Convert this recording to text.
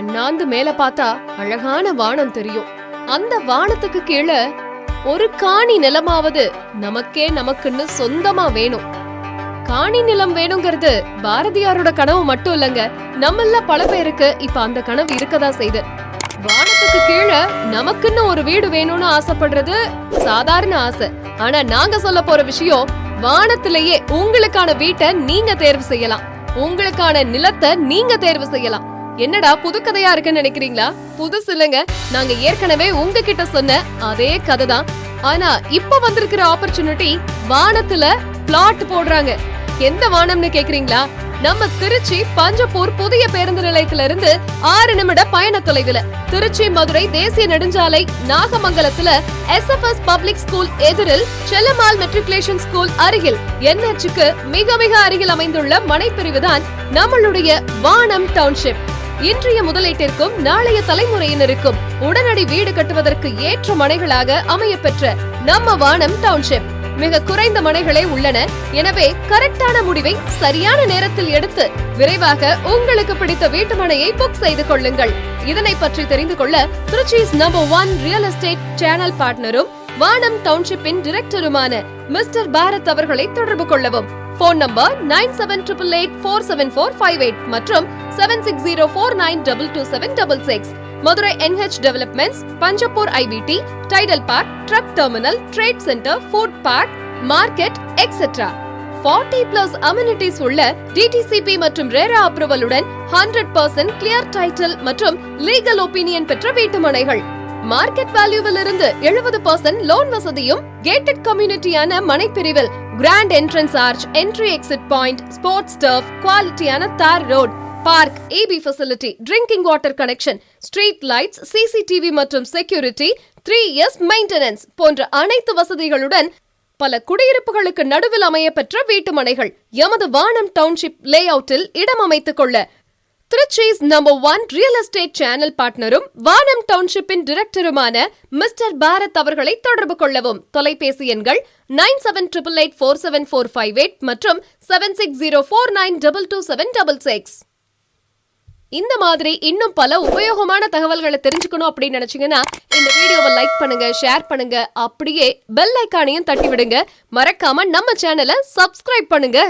அண்ணாந்து மேல பார்த்தா அழகான வானம் தெரியும். அந்த வானத்துக்கு கீழே ஒரு காணி நிலமாவது நமக்குன்னு சொந்தமா வேணும். காணி நிலம் வேணுங்கிறது பாரதியாரோட கனவு மட்டும் இல்லங்க, நம்மள பல பேருக்கு இப்ப அந்த கனவு இருக்கதான் செய்யுது. வானத்துக்கு கீழே நமக்குன்னு ஒரு வீடு வேணும்னு ஆசைப்படுறது சாதாரண ஆசை. ஆனா நாங்க சொல்ல போற விஷயம், வானத்திலேயே உங்களுக்கான வீட்டை நீங்க தேர்வு செய்யலாம், உங்களுக்கான நிலத்தை நீங்க தேர்வு செய்யலாம். என்னடா புது கதையா இருக்குன்னு நினைக்கிறீங்களா? புதுசு இல்லைங்க, நாங்க ஏற்கனவே உங்ககிட்ட சொன்ன அதே கதை தான். ஆனா இப்ப வந்திருக்கிற ஆப்பர்ச்சுனிட்டி, வானத்துல பிளாட் போடுறாங்க. எந்த வானம்னு கேக்குறீங்களா? நம்ம திருச்சி பஞ்சப்பூர் புதிய பேருந்து நிலையத்தில இருந்து 6 நிமிட பயண தொலைவுல, திருச்சி மதுரை தேசிய நெடுஞ்சாலை நாகமங்கலத்துல SFS பப்ளிக் ஸ்கூல் எதிரில், செல்லம்மாள் மெட்ரிகுலேஷன் ஸ்கூல் அருகில், NHக்கு மிக மிக அருகில் அமைந்துள்ள மனைப்பிரிவுதான் நம்மளுடைய வானம் டவுன்ஷிப். இன்றைய முதலீட்டிற்கும் நாளைய தலைமுறையினருக்கும் உடனடி வீடு கட்டுவதற்கு ஏற்ற மனைகளாக அமையப்பெற்ற நம்ம வானம் டவுன்ஷிப். மிக குறைந்த மனைகளே உள்ளன. எனவே கரெக்டான முடிவை சரியான நேரத்தில் எடுத்து விரைவாக உங்களுக்கு பிடித்த வீட்டு மனையை புக் செய்து கொள்ளுங்கள். இதனை பற்றி தெரிந்து கொள்ள திருச்சி's No. 1 ரியல் எஸ்டேட் சேனல் பார்ட்னரும் வானம் டவுன்ஷிப்பின் டிரெக்டருமான மிஸ்டர் பாரத் அவர்களை தொடர்பு கொள்ளவும். போன் நம்பர் 9788474558 மற்றும் 7604922766. Madurai NH developments, Panjappur IBT, Tidel park, truck terminal, trade centre, food park, market etcetera 40+ amenities உள்ள DTCP மற்றும் ரேரா அப்ரூவலுடன் 100% கிளியர் டைட்டில் மற்றும் லீகல் ஒப்பீனியன் பெற்ற வீட்டுமனைகள். மார்க்கெட் வேல்யூவில் இருந்து 70% லோன் வசதியும், கேட்டட் கம்யூனிட்டியான மனைப்பிரிவில் grand entrance arch, entry exit point, sports turf, குவாலிட்டியான தார் road, park, EB facility, drinking water connection, street lights, CCTV மற்றும் செக்யூரிட்டி, 3 years மெயின்டெனன்ஸ் போன்ற அனைத்து வசதிகளுடன் பல குடியிருப்புகளுக்கு நடுவில் அமையப்பெற்ற வீட்டுமனைகள் எமது வானம் டவுன்ஷிப் லே அவுட்டில் இடம் அமைத்துக் கொள்ள திருச்சி's No. 1 ரியல் எஸ்டேட் சேனல் பார்ட்னரும் வானம் டவுன்ஷிப்பின் டிரெக்டருமான மிஸ்டர் பாரத் அவர்களை தொடர்பு கொள்ளவும். தொலைபேசி எண்கள் 9788474558 மற்றும் 7604922766. இந்த மாதிரி இன்னும் பல உபயோகமான தகவல்களை தெரிஞ்சுக்கணும் அப்படின்னு நினைச்சீங்கன்னா இந்த வீடியோவை லைக் பண்ணுங்க, ஷேர் பண்ணுங்க, அப்படியே பெல் ஐகானையும் தட்டி விடுங்க. மறக்காம நம்ம சேனலை சப்ஸ்கிரைப் பண்ணுங்க.